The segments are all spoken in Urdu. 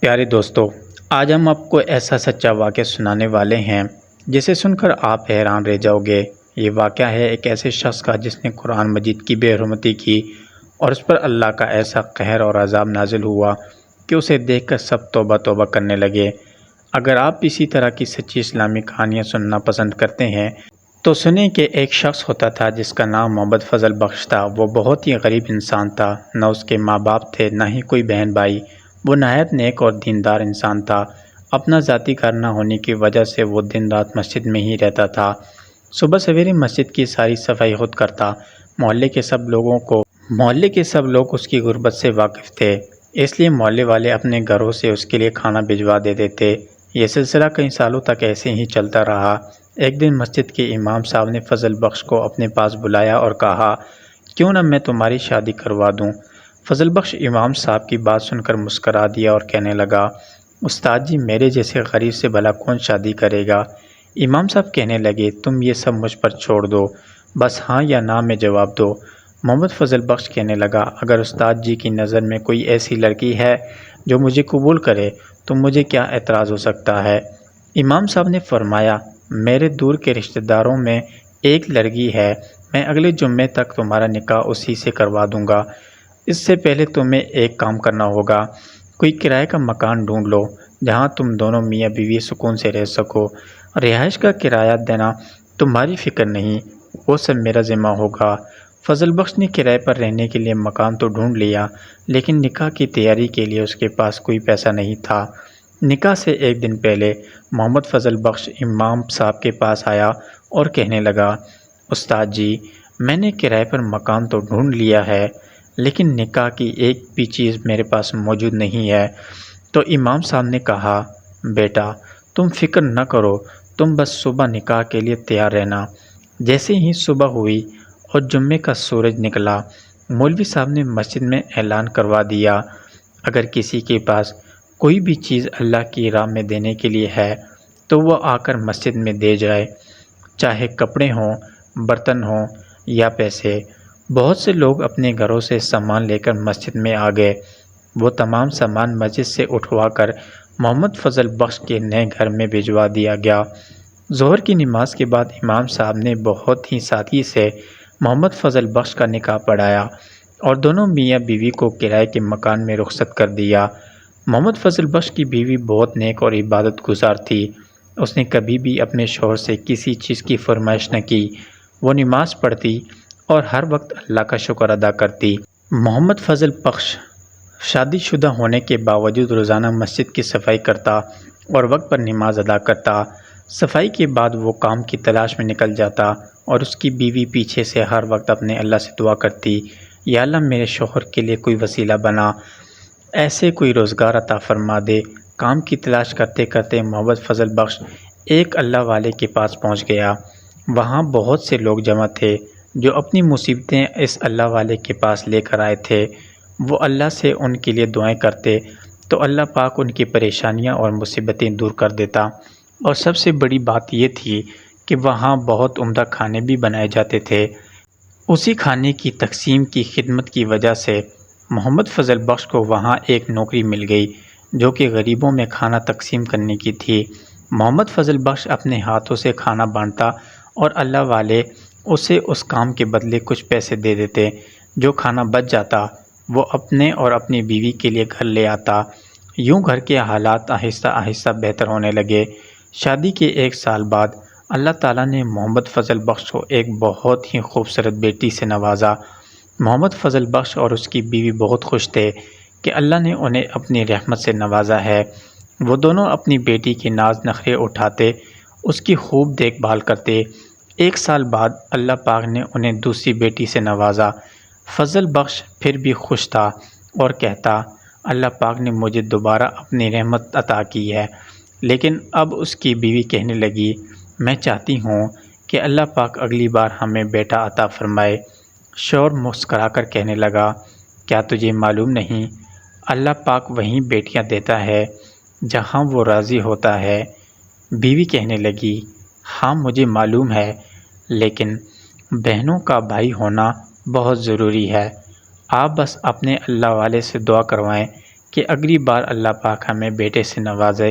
پیارے دوستو، آج ہم آپ کو ایسا سچا واقعہ سنانے والے ہیں جسے سن کر آپ حیران رہ جاؤ گے۔ یہ واقعہ ہے ایک ایسے شخص کا جس نے قرآن مجید کی بے حرمتی کی اور اس پر اللہ کا ایسا قہر اور عذاب نازل ہوا کہ اسے دیکھ کر سب توبہ توبہ کرنے لگے۔ اگر آپ اسی طرح کی سچی اسلامی کہانیاں سننا پسند کرتے ہیں تو سنیں کہ ایک شخص ہوتا تھا جس کا نام محمد فضل بخش تھا۔ وہ بہت ہی غریب انسان تھا، نہ اس کے ماں باپ تھے نہ ہی کوئی بہن بھائی۔ وہ نہایت نیک اور دیندار انسان تھا۔ اپنا ذاتی گھر نہ ہونے کی وجہ سے وہ دن رات مسجد میں ہی رہتا تھا۔ صبح سویرے مسجد کی ساری صفائی خود کرتا۔ محلے کے سب لوگ اس کی غربت سے واقف تھے، اس لیے محلے والے اپنے گھروں سے اس کے لیے کھانا بھجوا دیتے تھے۔ یہ سلسلہ کئی سالوں تک ایسے ہی چلتا رہا۔ ایک دن مسجد کے امام صاحب نے فضل بخش کو اپنے پاس بلایا اور کہا، کیوں نہ میں تمہاری شادی کروا دوں۔ فضل بخش امام صاحب کی بات سن کر مسکرا دیا اور کہنے لگا، استاد جی، میرے جیسے غریب سے بھلا کون شادی کرے گا۔ امام صاحب کہنے لگے، تم یہ سب مجھ پر چھوڑ دو، بس ہاں یا نہ میں جواب دو۔ محمد فضل بخش کہنے لگا، اگر استاد جی کی نظر میں کوئی ایسی لڑکی ہے جو مجھے قبول کرے تو مجھے کیا اعتراض ہو سکتا ہے۔ امام صاحب نے فرمایا، میرے دور کے رشتہ داروں میں ایک لڑکی ہے، میں اگلے جمعے تک تمہارا نکاح اسی سے کروا دوں گا۔ اس سے پہلے تمہیں ایک کام کرنا ہوگا، کوئی کرائے کا مکان ڈھونڈ لو جہاں تم دونوں میاں بیوی سکون سے رہ سکو۔ رہائش کا کرایہ دینا تمہاری فکر نہیں، وہ سب میرا ذمہ ہوگا۔ فضل بخش نے کرائے پر رہنے کے لیے مکان تو ڈھونڈ لیا، لیکن نکاح کی تیاری کے لیے اس کے پاس کوئی پیسہ نہیں تھا۔ نکاح سے ایک دن پہلے محمد فضل بخش امام صاحب کے پاس آیا اور کہنے لگا، استاد جی، میں نے کرائے پر مکان تو ڈھونڈ لیا ہے، لیکن نکاح کی ایک بھی چیز میرے پاس موجود نہیں ہے۔ تو امام صاحب نے کہا، بیٹا تم فکر نہ کرو، تم بس صبح نکاح کے لیے تیار رہنا۔ جیسے ہی صبح ہوئی اور جمعے کا سورج نکلا، مولوی صاحب نے مسجد میں اعلان کروا دیا، اگر کسی کے پاس کوئی بھی چیز اللہ کی راہ میں دینے کے لیے ہے تو وہ آ کر مسجد میں دے جائے، چاہے کپڑے ہوں، برتن ہوں یا پیسے۔ بہت سے لوگ اپنے گھروں سے سامان لے کر مسجد میں آ گئے۔ وہ تمام سامان مسجد سے اٹھوا کر محمد فضل بخش کے نئے گھر میں بھجوا دیا گیا۔ ظہر کی نماز کے بعد امام صاحب نے بہت ہی سادگی سے محمد فضل بخش کا نکاح پڑھایا اور دونوں میاں بیوی کو کرائے کے مکان میں رخصت کر دیا۔ محمد فضل بخش کی بیوی بہت نیک اور عبادت گزار تھی۔ اس نے کبھی بھی اپنے شوہر سے کسی چیز کی فرمائش نہ کی۔ وہ نماز پڑھتی اور ہر وقت اللہ کا شکر ادا کرتی۔ محمد فضل بخش شادی شدہ ہونے کے باوجود روزانہ مسجد کی صفائی کرتا اور وقت پر نماز ادا کرتا۔ صفائی کے بعد وہ کام کی تلاش میں نکل جاتا اور اس کی بیوی پیچھے سے ہر وقت اپنے اللہ سے دعا کرتی، یا اللہ میرے شوہر کے لیے کوئی وسیلہ بنا، ایسے کوئی روزگار عطا فرما دے۔ کام کی تلاش کرتے کرتے محمد فضل بخش ایک اللہ والے کے پاس پہنچ گیا۔ وہاں بہت سے لوگ جمع تھے جو اپنی مصیبتیں اس اللہ والے کے پاس لے کر آئے تھے۔ وہ اللہ سے ان کے لیے دعائیں کرتے تو اللہ پاک ان کی پریشانیاں اور مصیبتیں دور کر دیتا، اور سب سے بڑی بات یہ تھی کہ وہاں بہت عمدہ کھانے بھی بنائے جاتے تھے۔ اسی کھانے کی تقسیم کی خدمت کی وجہ سے محمد فضل بخش کو وہاں ایک نوکری مل گئی جو کہ غریبوں میں کھانا تقسیم کرنے کی تھی۔ محمد فضل بخش اپنے ہاتھوں سے کھانا بانٹتا اور اللہ والے اسے اس کام کے بدلے کچھ پیسے دے دیتے۔ جو کھانا بچ جاتا وہ اپنے اور اپنی بیوی کے لیے گھر لے آتا۔ یوں گھر کے حالات آہستہ آہستہ بہتر ہونے لگے۔ شادی کے ایک سال بعد اللہ تعالیٰ نے محمد فضل بخش کو ایک بہت ہی خوبصورت بیٹی سے نوازا۔ محمد فضل بخش اور اس کی بیوی بہت خوش تھے کہ اللہ نے انہیں اپنی رحمت سے نوازا ہے۔ وہ دونوں اپنی بیٹی کے ناز نخرے اٹھاتے، اس کی خوب دیکھ بھال کرتے۔ ایک سال بعد اللہ پاک نے انہیں دوسری بیٹی سے نوازا۔ فضل بخش پھر بھی خوش تھا اور کہتا، اللہ پاک نے مجھے دوبارہ اپنی رحمت عطا کی ہے۔ لیکن اب اس کی بیوی کہنے لگی، میں چاہتی ہوں کہ اللہ پاک اگلی بار ہمیں بیٹا عطا فرمائے۔ شوہر مسکرا کر کہنے لگا، کیا تجھے معلوم نہیں، اللہ پاک وہیں بیٹیاں دیتا ہے جہاں وہ راضی ہوتا ہے۔ بیوی کہنے لگی، ہاں مجھے معلوم ہے، لیکن بہنوں کا بھائی ہونا بہت ضروری ہے۔ آپ بس اپنے اللہ والے سے دعا کروائیں کہ اگلی بار اللہ پاک ہمیں بیٹے سے نوازے۔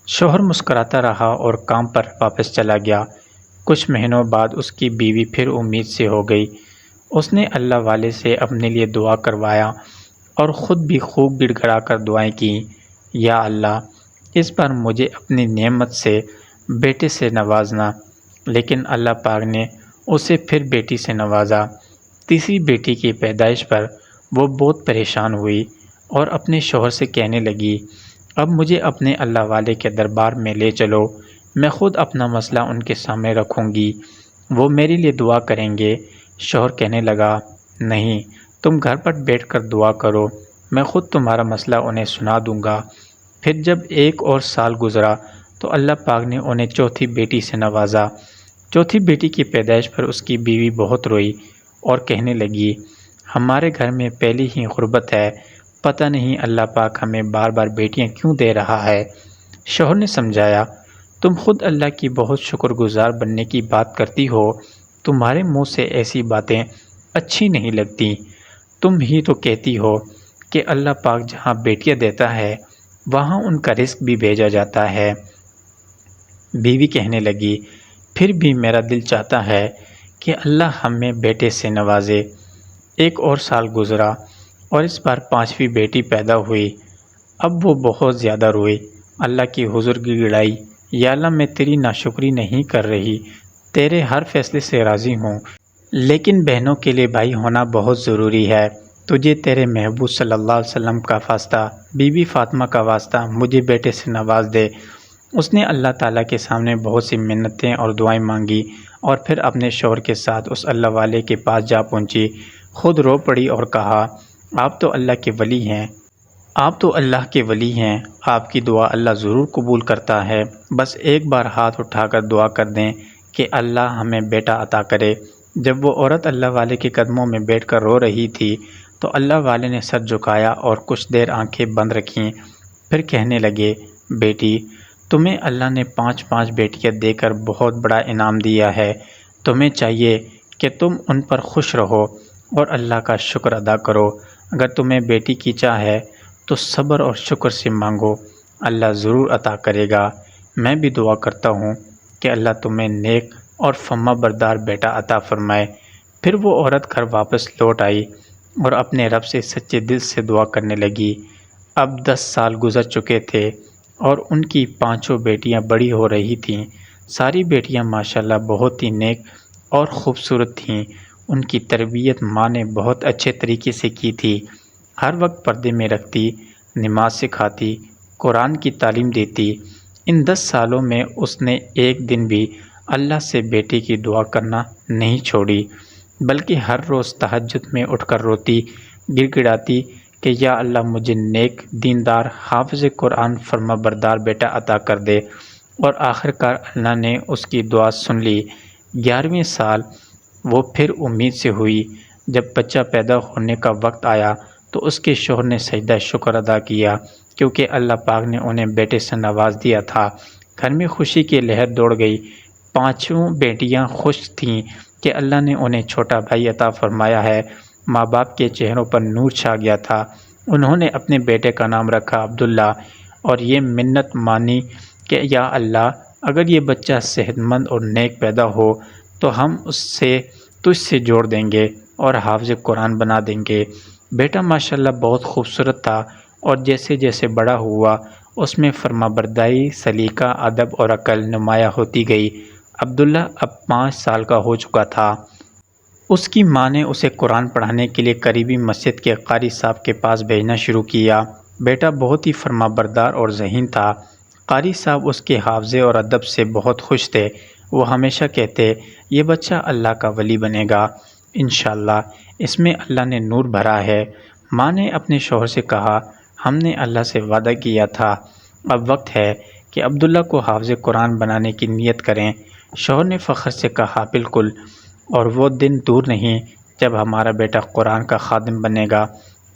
شوہر مسکراتا رہا اور کام پر واپس چلا گیا۔ کچھ مہینوں بعد اس کی بیوی پھر امید سے ہو گئی۔ اس نے اللہ والے سے اپنے لیے دعا کروایا اور خود بھی خوب گڑ گڑا کر دعائیں کیں، یا اللہ اس بار مجھے اپنی نعمت سے بیٹے سے نوازنا۔ لیکن اللہ پاک نے اسے پھر بیٹی سے نوازا۔ تیسری بیٹی کی پیدائش پر وہ بہت پریشان ہوئی اور اپنے شوہر سے کہنے لگی، اب مجھے اپنے اللہ والے کے دربار میں لے چلو، میں خود اپنا مسئلہ ان کے سامنے رکھوں گی، وہ میرے لیے دعا کریں گے۔ شوہر کہنے لگا، نہیں، تم گھر پر بیٹھ کر دعا کرو، میں خود تمہارا مسئلہ انہیں سنا دوں گا۔ پھر جب 1 اور سال گزرا تو اللہ پاک نے انہیں چوتھی بیٹی سے نوازا۔ چوتھی بیٹی کی پیدائش پر اس کی بیوی بہت روئی اور کہنے لگی، ہمارے گھر میں پہلی ہی غربت ہے، پتہ نہیں اللہ پاک ہمیں بار بار بیٹیاں کیوں دے رہا ہے۔ شوہر نے سمجھایا، تم خود اللہ کی بہت شکر گزار بننے کی بات کرتی ہو، تمہارے منہ سے ایسی باتیں اچھی نہیں لگتی، تم ہی تو کہتی ہو کہ اللہ پاک جہاں بیٹیاں دیتا ہے وہاں ان کا رزق بھی بھیجا جاتا ہے۔ بیوی کہنے لگی، پھر بھی میرا دل چاہتا ہے کہ اللہ ہمیں بیٹے سے نوازے۔ 1 اور سال گزرا اور اس بار 5ویں بیٹی پیدا ہوئی۔ اب وہ بہت زیادہ روئی، اللہ کی حضور گڑ گڑائی، یا اللہ میں تیری ناشکری نہیں کر رہی، تیرے ہر فیصلے سے راضی ہوں، لیکن بہنوں کے لیے بھائی ہونا بہت ضروری ہے، تجھے تیرے محبوب صلی اللہ علیہ وسلم کا واسطہ، بی بی فاطمہ کا واسطہ، مجھے بیٹے سے نواز دے۔ اس نے اللہ تعالیٰ کے سامنے بہت سی منتیں اور دعائیں مانگی اور پھر اپنے شوہر کے ساتھ اس اللہ والے کے پاس جا پہنچی، خود رو پڑی اور کہا، آپ تو اللہ کے ولی ہیں، آپ تو اللہ کے ولی ہیں، آپ کی دعا اللہ ضرور قبول کرتا ہے، بس ایک بار ہاتھ اٹھا کر دعا کر دیں کہ اللہ ہمیں بیٹا عطا کرے۔ جب وہ عورت اللہ والے کے قدموں میں بیٹھ کر رو رہی تھی تو اللہ والے نے سر جھکایا اور کچھ دیر آنکھیں بند رکھیں، پھر کہنے لگے، بیٹی تمہیں اللہ نے 5 بیٹیاں دے کر بہت بڑا انعام دیا ہے، تمہیں چاہیے کہ تم ان پر خوش رہو اور اللہ کا شکر ادا کرو۔ اگر تمہیں بیٹی کی چاہ ہے تو صبر اور شکر سے مانگو، اللہ ضرور عطا کرے گا۔ میں بھی دعا کرتا ہوں کہ اللہ تمہیں نیک اور فرما بردار بیٹا عطا فرمائے۔ پھر وہ عورت گھر واپس لوٹ آئی اور اپنے رب سے سچے دل سے دعا کرنے لگی۔ اب 10 سال گزر چکے تھے اور ان کی 5 بیٹیاں بڑی ہو رہی تھیں۔ ساری بیٹیاں ماشاءاللہ بہت ہی نیک اور خوبصورت تھیں۔ ان کی تربیت ماں نے بہت اچھے طریقے سے کی تھی، ہر وقت پردے میں رکھتی، نماز سکھاتی، قرآن کی تعلیم دیتی۔ ان 10 سالوں میں اس نے ایک دن بھی اللہ سے بیٹے کی دعا کرنا نہیں چھوڑی، بلکہ ہر روز تہجد میں اٹھ کر روتی، گڑ گڑاتی کہ یا اللہ مجھے نیک، دیندار، حافظ قرآن، فرما بردار بیٹا عطا کر دے۔ اور آخرکار اللہ نے اس کی دعا سن لی۔ 11ویں سال وہ پھر امید سے ہوئی۔ جب بچہ پیدا ہونے کا وقت آیا تو اس کے شوہر نے سجدہ شکر ادا کیا، کیونکہ اللہ پاک نے انہیں بیٹے سے نواز دیا تھا۔ گھر میں خوشی کی لہر دوڑ گئی۔ 5 بیٹیاں خوش تھیں کہ اللہ نے انہیں چھوٹا بھائی عطا فرمایا ہے۔ ماں باپ کے چہروں پر نور چھا گیا تھا۔ انہوں نے اپنے بیٹے کا نام رکھا عبداللہ اور یہ منت مانی کہ یا اللہ اگر یہ بچہ صحت مند اور نیک پیدا ہو تو ہم اسے تجھ سے جوڑ دیں گے اور حافظ قرآن بنا دیں گے۔ بیٹا ماشاءاللہ بہت خوبصورت تھا اور جیسے جیسے بڑا ہوا اس میں فرما برداری، سلیقہ، ادب اور عقل نمایاں ہوتی گئی۔ عبداللہ اب 5 سال کا ہو چکا تھا۔ اس کی ماں نے اسے قرآن پڑھانے کے لیے قریبی مسجد کے قاری صاحب کے پاس بھیجنا شروع کیا۔ بیٹا بہت ہی فرما بردار اور ذہین تھا۔ قاری صاحب اس کے حافظے اور ادب سے بہت خوش تھے۔ وہ ہمیشہ کہتے، یہ بچہ اللہ کا ولی بنے گا، انشاءاللہ اس میں اللہ نے نور بھرا ہے۔ ماں نے اپنے شوہر سے کہا، ہم نے اللہ سے وعدہ کیا تھا، اب وقت ہے کہ عبداللہ کو حافظ قرآن بنانے کی نیت کریں۔ شوہر نے فخر سے کہا، بالکل، اور وہ دن دور نہیں جب ہمارا بیٹا قرآن کا خادم بنے گا۔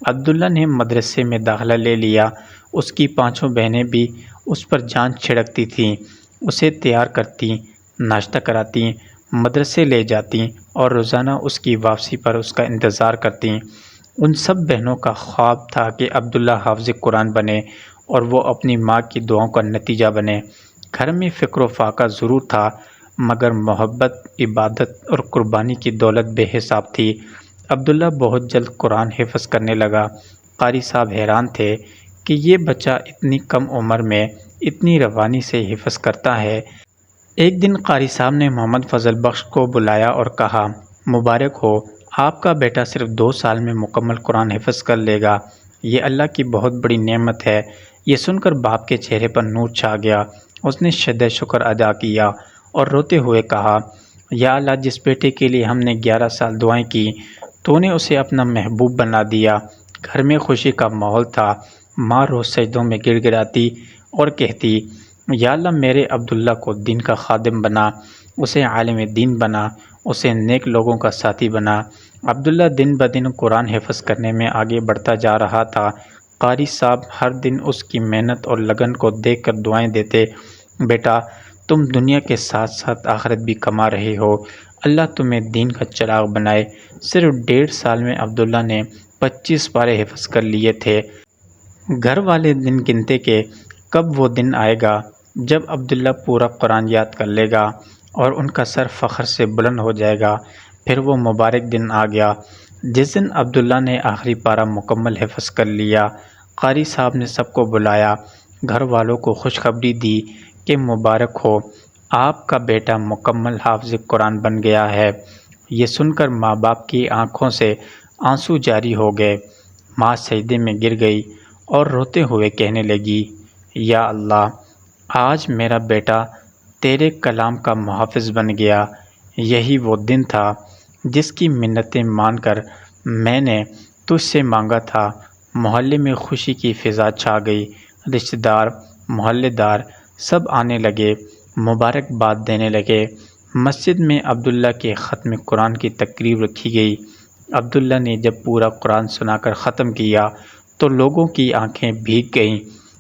عبداللہ نے مدرسے میں داخلہ لے لیا۔ اس کی 5 بہنیں بھی اس پر جان چھڑکتی تھیں، اسے تیار کرتیں، ناشتہ کراتیں، مدرسے لے جاتیں اور روزانہ اس کی واپسی پر اس کا انتظار کرتیں۔ ان سب بہنوں کا خواب تھا کہ عبداللہ حافظ قرآن بنے اور وہ اپنی ماں کی دعاؤں کا نتیجہ بنے۔ گھر میں فقر و فاقہ ضرور تھا، مگر محبت، عبادت اور قربانی کی دولت بے حساب تھی۔ عبداللہ بہت جلد قرآن حفظ کرنے لگا۔ قاری صاحب حیران تھے کہ یہ بچہ اتنی کم عمر میں اتنی روانی سے حفظ کرتا ہے۔ ایک دن قاری صاحب نے محمد فضل بخش کو بلایا اور کہا، مبارک ہو، آپ کا بیٹا صرف 2 سال میں مکمل قرآن حفظ کر لے گا۔ یہ اللہ کی بہت بڑی نعمت ہے۔ یہ سن کر باپ کے چہرے پر نور چھا گیا۔ اس نے شدہ شکر ادا کیا اور روتے ہوئے کہا، یا اللہ، جس بیٹے کے لیے ہم نے 11 سال دعائیں کی، تو نے اسے اپنا محبوب بنا دیا۔ گھر میں خوشی کا ماحول تھا۔ ماں روز سجدوں میں گڑ گڑاتی اور کہتی، یا اللہ، میرے عبداللہ کو دین کا خادم بنا، اسے عالم دین بنا، اسے نیک لوگوں کا ساتھی بنا۔ عبداللہ دن بدن قرآن حفظ کرنے میں آگے بڑھتا جا رہا تھا۔ قاری صاحب ہر دن اس کی محنت اور لگن کو دیکھ کر دعائیں دیتے، بیٹا، تم دنیا کے ساتھ ساتھ آخرت بھی کما رہے ہو، اللہ تمہیں دین کا چراغ بنائے۔ صرف 1.5 سال میں عبداللہ نے 25 پارے حفظ کر لیے تھے۔ گھر والے دن گنتے کہ کب وہ دن آئے گا جب عبداللہ پورا قرآن یاد کر لے گا اور ان کا سر فخر سے بلند ہو جائے گا۔ پھر وہ مبارک دن آ گیا جس دن عبداللہ نے آخری پارہ مکمل حفظ کر لیا۔ قاری صاحب نے سب کو بلایا، گھر والوں کو خوشخبری دی کہ مبارک ہو، آپ کا بیٹا مکمل حافظ قرآن بن گیا ہے۔ یہ سن کر ماں باپ کی آنکھوں سے آنسو جاری ہو گئے۔ ماں سجدے میں گر گئی اور روتے ہوئے کہنے لگی، یا اللہ، آج میرا بیٹا تیرے کلام کا محافظ بن گیا۔ یہی وہ دن تھا جس کی منتیں مان کر میں نے تجھ سے مانگا تھا۔ محلے میں خوشی کی فضا چھا گئی۔ رشتہ دار، محلے دار سب آنے لگے، مبارکباد دینے لگے۔ مسجد میں عبداللہ کے ختم قرآن کی تقریب رکھی گئی۔ عبداللہ نے جب پورا قرآن سنا کر ختم کیا تو لوگوں کی آنکھیں بھیگ گئیں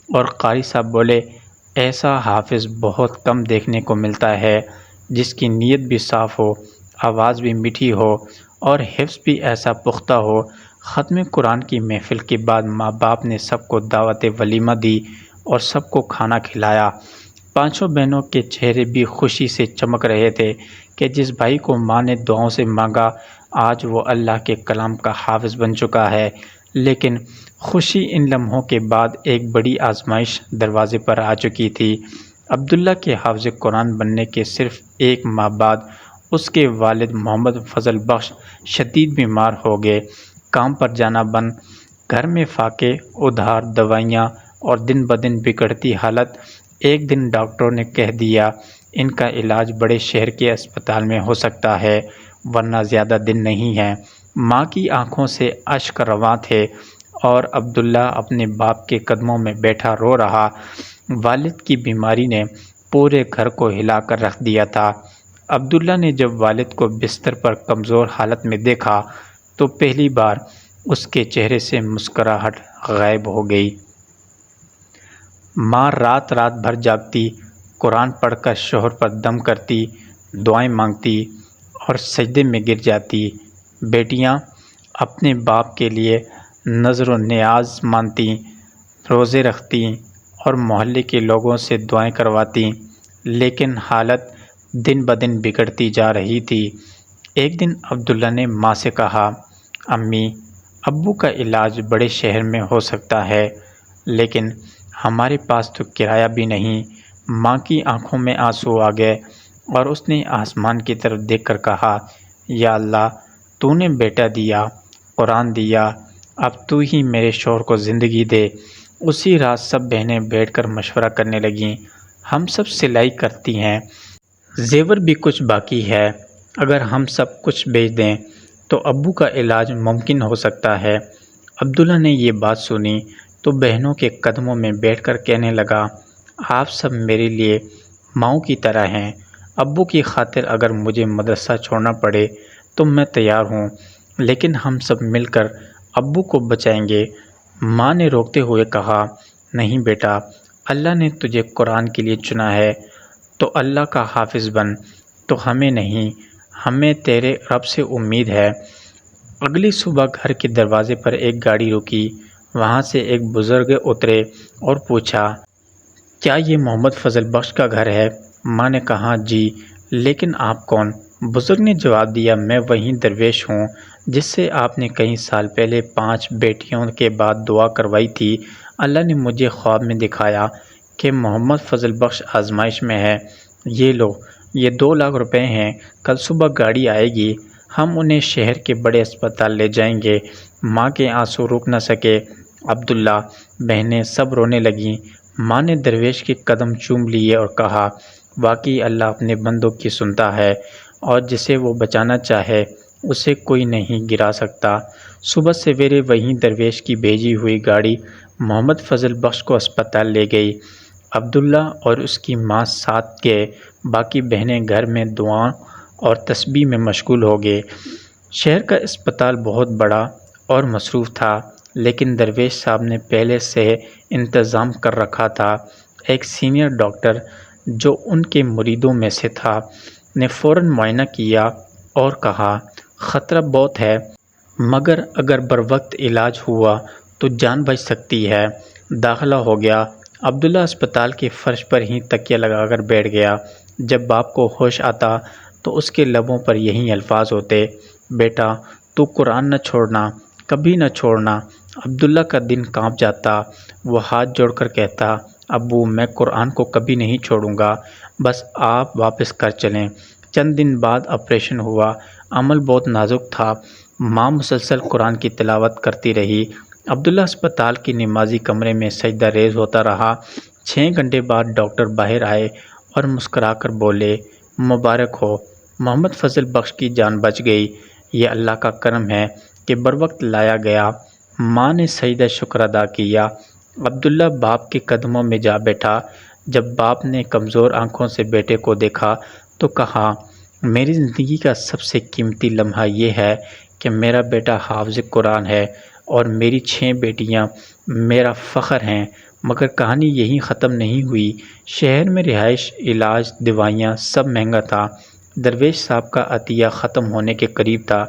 اور قاری صاحب بولے، ایسا حافظ بہت کم دیکھنے کو ملتا ہے، جس کی نیت بھی صاف ہو، آواز بھی میٹھی ہو اور حفظ بھی ایسا پختہ ہو۔ ختم قرآن کی محفل کے بعد ماں باپ نے سب کو دعوت ولیمہ دی اور سب کو کھانا کھلایا۔ 5 بہنوں کے چہرے بھی خوشی سے چمک رہے تھے کہ جس بھائی کو ماں نے دعاؤں سے مانگا، آج وہ اللہ کے کلام کا حافظ بن چکا ہے۔ لیکن خوشی ان لمحوں کے بعد ایک بڑی آزمائش دروازے پر آ چکی تھی۔ عبداللہ کے حافظ قرآن بننے کے صرف 1 ماہ بعد اس کے والد محمد فضل بخش شدید بیمار ہو گئے۔ کام پر جانا بند، گھر میں فاقے، ادھار دوائیاں اور دن بدن بگڑتی حالت۔ ایک دن ڈاکٹروں نے کہہ دیا، ان کا علاج بڑے شہر کے اسپتال میں ہو سکتا ہے، ورنہ زیادہ دن نہیں ہیں۔ ماں کی آنکھوں سے اشک رواں تھے اور عبداللہ اپنے باپ کے قدموں میں بیٹھا رو رہا۔ والد کی بیماری نے پورے گھر کو ہلا کر رکھ دیا تھا۔ عبداللہ نے جب والد کو بستر پر کمزور حالت میں دیکھا تو پہلی بار اس کے چہرے سے مسکراہٹ غائب ہو گئی۔ ماں رات رات بھر جاگتی، قرآن پڑھ کر شوہر پر دم کرتی، دعائیں مانگتی اور سجدے میں گر جاتی۔ بیٹیاں اپنے باپ کے لیے نظر و نیاز مانتیں، روزے رکھتیں اور محلے کے لوگوں سے دعائیں کرواتیں، لیکن حالت دن بدن بگڑتی جا رہی تھی۔ ایک دن عبداللہ نے ماں سے کہا، امی، ابو کا علاج بڑے شہر میں ہو سکتا ہے، لیکن ہمارے پاس تو کرایہ بھی نہیں۔ ماں کی آنکھوں میں آنسو آ گئے اور اس نے آسمان کی طرف دیکھ کر کہا، یا اللہ، تو نے بیٹا دیا، قرآن دیا، اب تو ہی میرے شوہر کو زندگی دے۔ اسی رات سب بہنیں بیٹھ کر مشورہ کرنے لگیں۔ ہم سب سلائی کرتی ہیں، زیور بھی کچھ باقی ہے، اگر ہم سب کچھ بیچ دیں تو ابو کا علاج ممکن ہو سکتا ہے۔ عبداللہ نے یہ بات سنی تو بہنوں کے قدموں میں بیٹھ کر کہنے لگا، آپ سب میرے لیے ماؤں کی طرح ہیں۔ ابو کی خاطر اگر مجھے مدرسہ چھوڑنا پڑے تو میں تیار ہوں، لیکن ہم سب مل کر ابو کو بچائیں گے۔ ماں نے روکتے ہوئے کہا، نہیں بیٹا، اللہ نے تجھے قرآن کے لیے چنا ہے تو اللہ کا حافظ بن، تو ہمیں نہیں، ہمیں تیرے رب سے امید ہے۔ اگلی صبح گھر کے دروازے پر ایک گاڑی رکی۔ وہاں سے ایک بزرگ اترے اور پوچھا، کیا یہ محمد فضل بخش کا گھر ہے؟ ماں نے کہا، جی، لیکن آپ کون؟ بزرگ نے جواب دیا، میں وہی درویش ہوں جس سے آپ نے کئی سال پہلے 5 بیٹیوں کے بعد دعا کروائی تھی۔ اللہ نے مجھے خواب میں دکھایا کہ محمد فضل بخش آزمائش میں ہے۔ یہ لو، یہ 2 لاکھ روپے ہیں، کل صبح گاڑی آئے گی، ہم انہیں شہر کے بڑے اسپتال لے جائیں گے۔ ماں کے آنسو رک نہ سکے، عبداللہ، بہنیں سب رونے لگیں۔ ماں نے درویش کے قدم چوم لیے اور کہا، واقعی اللہ اپنے بندوں کی سنتا ہے، اور جسے وہ بچانا چاہے اسے کوئی نہیں گرا سکتا۔ صبح سویرے وہی درویش کی بھیجی ہوئی گاڑی محمد فضل بخش کو اسپتال لے گئی۔ عبداللہ اور اس کی ماں ساتھ گئے، باقی بہنیں گھر میں دعاؤں اور تسبیح میں مشغول ہو گئے۔ شہر کا اسپتال بہت بڑا اور مصروف تھا، لیکن درویش صاحب نے پہلے سے انتظام کر رکھا تھا۔ ایک سینئر ڈاکٹر جو ان کے مریدوں میں سے تھا نے فوراً معائنہ کیا اور کہا، خطرہ بہت ہے، مگر اگر بروقت علاج ہوا تو جان بچ سکتی ہے۔ داخلہ ہو گیا۔ عبداللہ اسپتال کے فرش پر ہی تکیہ لگا کر بیٹھ گیا۔ جب باپ کو ہوش آتا تو اس کے لبوں پر یہی الفاظ ہوتے، بیٹا، تو قرآن نہ چھوڑنا، کبھی نہ چھوڑنا۔ عبداللہ کا دل کانپ جاتا۔ وہ ہاتھ جوڑ کر کہتا، ابو، میں قرآن کو کبھی نہیں چھوڑوں گا، بس آپ واپس کر چلیں۔ چند دن بعد آپریشن ہوا۔ عمل بہت نازک تھا۔ ماں مسلسل قرآن کی تلاوت کرتی رہی۔ عبداللہ اسپتال کے نمازی کمرے میں سجدہ ریز ہوتا رہا۔ 6 گھنٹے بعد ڈاکٹر باہر آئے اور مسکرا کر بولے، مبارک ہو، محمد فضل بخش کی جان بچ گئی۔ یہ اللہ کا کرم ہے کہ بروقت لایا گیا۔ ماں نے سجدہ شکر ادا کیا۔ عبداللہ باپ کے قدموں میں جا بیٹھا۔ جب باپ نے کمزور آنکھوں سے بیٹے کو دیکھا تو کہا، میری زندگی کا سب سے قیمتی لمحہ یہ ہے کہ میرا بیٹا حافظ قرآن ہے اور میری 6 بیٹیاں میرا فخر ہیں۔ مگر کہانی یہیں ختم نہیں ہوئی۔ شہر میں رہائش، علاج، دوائیاں سب مہنگا تھا۔ درویش صاحب کا عطیہ ختم ہونے کے قریب تھا۔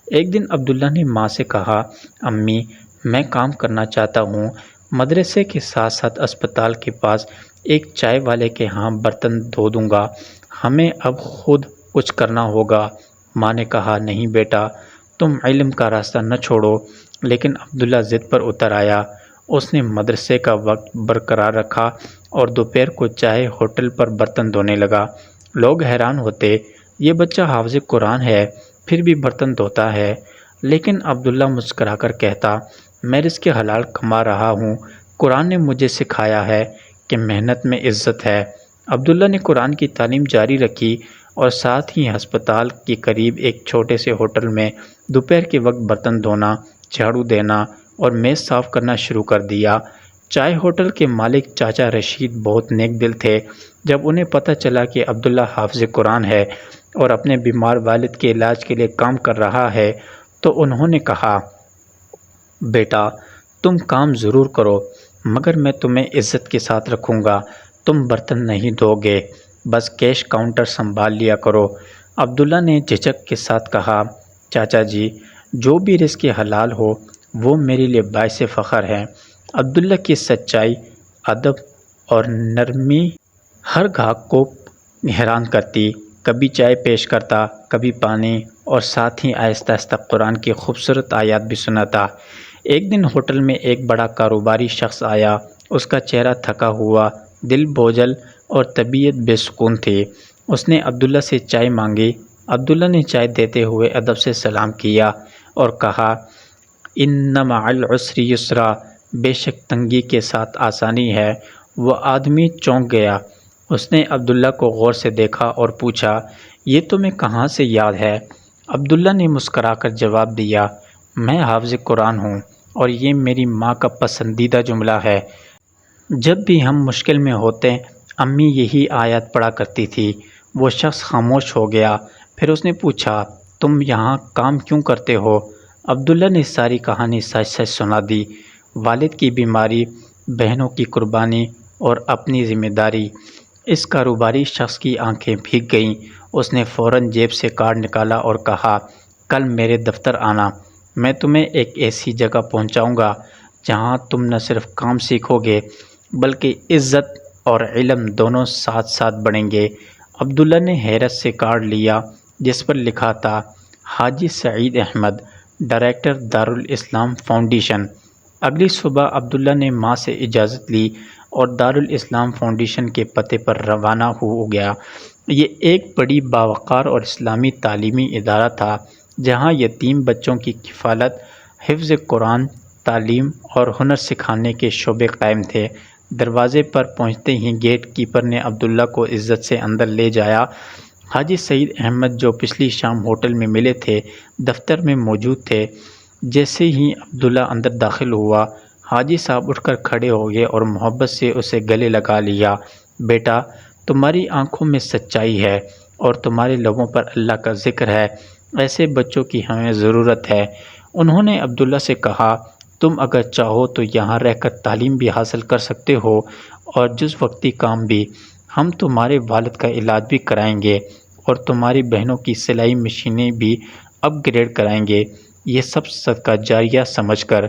ایک دن عبداللہ نے ماں سے کہا، امی، میں کام کرنا چاہتا ہوں، مدرسے کے ساتھ ساتھ اسپتال کے پاس ایک چائے والے کے ہاں برتن دھو دوں گا، ہمیں اب خود کچھ کرنا ہوگا۔ ماں نے کہا، نہیں بیٹا، تم علم کا راستہ نہ چھوڑو۔ لیکن عبداللہ ضد پر اتر آیا۔ اس نے مدرسے کا وقت برقرار رکھا اور دوپہر کو چائے ہوٹل پر برتن دھونے لگا۔ لوگ حیران ہوتے، یہ بچہ حافظ قرآن ہے، پھر بھی برتن دھوتا ہے۔ لیکن عبداللہ مسکرا کر کہتا، میں رزق حلال کما رہا ہوں، قرآن نے مجھے سکھایا ہے کہ محنت میں عزت ہے۔ عبداللہ نے قرآن کی تعلیم جاری رکھی اور ساتھ ہی ہسپتال کے قریب ایک چھوٹے سے ہوٹل میں دوپہر کے وقت برتن دھونا، جھاڑو دینا اور میز صاف کرنا شروع کر دیا۔ چائے ہوٹل کے مالک چاچا رشید بہت نیک دل تھے۔ جب انہیں پتہ چلا کہ عبداللہ حافظ قرآن ہے اور اپنے بیمار والد کے علاج کے لیے کام کر رہا ہے تو انہوں نے کہا، بیٹا، تم کام ضرور کرو، مگر میں تمہیں عزت کے ساتھ رکھوں گا۔ تم برتن نہیں دھو گے، بس کیش کاؤنٹر سنبھال لیا کرو۔ عبداللہ نے جھجک کے ساتھ کہا، چاچا جی، جو بھی رزق حلال ہو وہ میرے لیے باعث فخر ہے۔ عبداللہ کی سچائی، ادب اور نرمی ہر گاہک کو حیران کرتی۔ کبھی چائے پیش کرتا، کبھی پانی، اور ساتھ ہی آہستہ آہستہ قرآن کی خوبصورت آیات بھی سناتا۔ ایک دن ہوٹل میں ایک بڑا کاروباری شخص آیا۔ اس کا چہرہ تھکا ہوا، دل بوجھل اور طبیعت بے سکون تھی۔ اس نے عبداللہ سے چائے مانگی۔ عبداللہ نے چائے دیتے ہوئے ادب سے سلام کیا اور کہا، ان مع العسر یسرا، بے شک تنگی کے ساتھ آسانی ہے۔ وہ آدمی چونک گیا۔ اس نے عبداللہ کو غور سے دیکھا اور پوچھا، یہ تمہیں کہاں سے یاد ہے؟ عبداللہ نے مسکرا کر جواب دیا، میں حافظ قرآن ہوں اور یہ میری ماں کا پسندیدہ جملہ ہے۔ جب بھی ہم مشکل میں ہوتے امی یہی آیات پڑھا کرتی تھی۔ وہ شخص خاموش ہو گیا۔ پھر اس نے پوچھا، تم یہاں کام کیوں کرتے ہو؟ عبداللہ نے ساری کہانی سچ سچ سنا دی، والد کی بیماری، بہنوں کی قربانی اور اپنی ذمہ داری۔ اس کاروباری شخص کی آنکھیں بھیگ گئیں۔ اس نے فوراً جیب سے کارڈ نکالا اور کہا، کل میرے دفتر آنا، میں تمہیں ایک ایسی جگہ پہنچاؤں گا جہاں تم نہ صرف کام سیکھو گے بلکہ عزت اور علم دونوں ساتھ ساتھ بڑھیں گے۔ عبداللہ نے حیرت سے کارڈ لیا جس پر لکھا تھا حاجی سعید احمد، ڈائریکٹر دارالاسلام فاؤنڈیشن۔ اگلی صبح عبداللہ نے ماں سے اجازت لی اور دارالاسلام فاؤنڈیشن کے پتے پر روانہ ہو گیا۔ یہ ایک بڑی باوقار اور اسلامی تعلیمی ادارہ تھا جہاں یتیم بچوں کی کفالت، حفظ قرآن، تعلیم اور ہنر سکھانے کے شعبے قائم تھے۔ دروازے پر پہنچتے ہی گیٹ کیپر نے عبداللہ کو عزت سے اندر لے جایا۔ حاجی سعید احمد جو پچھلی شام ہوٹل میں ملے تھے دفتر میں موجود تھے۔ جیسے ہی عبداللہ اندر داخل ہوا حاجی صاحب اٹھ کر کھڑے ہو گئے اور محبت سے اسے گلے لگا لیا۔ بیٹا، تمہاری آنکھوں میں سچائی ہے اور تمہارے لبوں پر اللہ کا ذکر ہے، ایسے بچوں کی ہمیں ضرورت ہے۔ انہوں نے عبداللہ سے کہا تم اگر چاہو تو یہاں رہ کر تعلیم بھی حاصل کر سکتے ہو اور جز وقتی کام بھی۔ ہم تمہارے والد کا علاج بھی کرائیں گے اور تمہاری بہنوں کی سلائی مشینیں بھی اپ گریڈ کرائیں گے، یہ سب صدقہ جاریہ سمجھ کر۔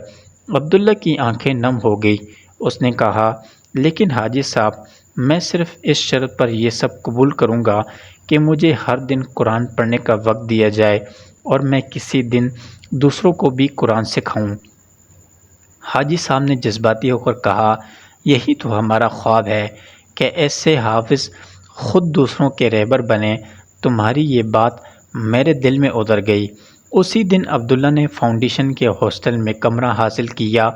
عبداللہ کی آنکھیں نم ہو گئی۔ اس نے کہا لیکن حاجی صاحب، میں صرف اس شرط پر یہ سب قبول کروں گا کہ مجھے ہر دن قرآن پڑھنے کا وقت دیا جائے اور میں کسی دن دوسروں کو بھی قرآن سکھاؤں۔ حاجی صاحب نے جذباتی ہو کر کہا یہی تو ہمارا خواب ہے کہ ایسے حافظ خود دوسروں کے رہبر بنیں۔ تمہاری یہ بات میرے دل میں اتر گئی۔ اسی دن عبداللہ نے فاؤنڈیشن کے ہاسٹل میں کمرہ حاصل کیا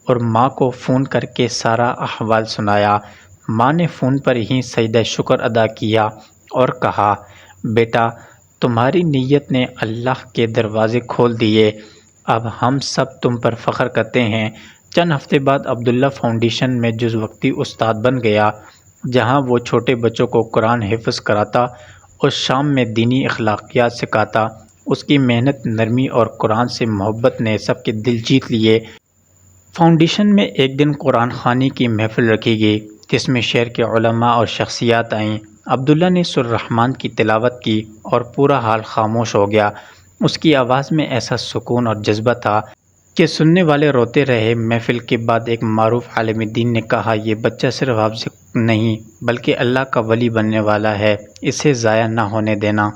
اور ماں کو فون کر کے سارا احوال سنایا۔ ماں نے فون پر ہی سجدہ شکر ادا کیا اور کہا بیٹا، تمہاری نیت نے اللہ کے دروازے کھول دیے، اب ہم سب تم پر فخر کرتے ہیں۔ چند ہفتے بعد عبداللہ فاؤنڈیشن میں جز وقتی استاد بن گیا، جہاں وہ چھوٹے بچوں کو قرآن حفظ کراتا اور شام میں دینی اخلاقیات سکھاتا۔ اس کی محنت، نرمی اور قرآن سے محبت نے سب کے دل جیت لیے۔ فاؤنڈیشن میں ایک دن قرآن خوانی کی محفل رکھی گئی جس میں شہر کے علماء اور شخصیات آئیں۔ عبداللہ نے سورہ الرحمن کی تلاوت کی اور پورا حال خاموش ہو گیا۔ اس کی آواز میں ایسا سکون اور جذبہ تھا کہ سننے والے روتے رہے۔ محفل کے بعد ایک معروف عالم دین نے کہا یہ بچہ صرف حافظ نہیں بلکہ اللہ کا ولی بننے والا ہے، اسے ضائع نہ ہونے دینا۔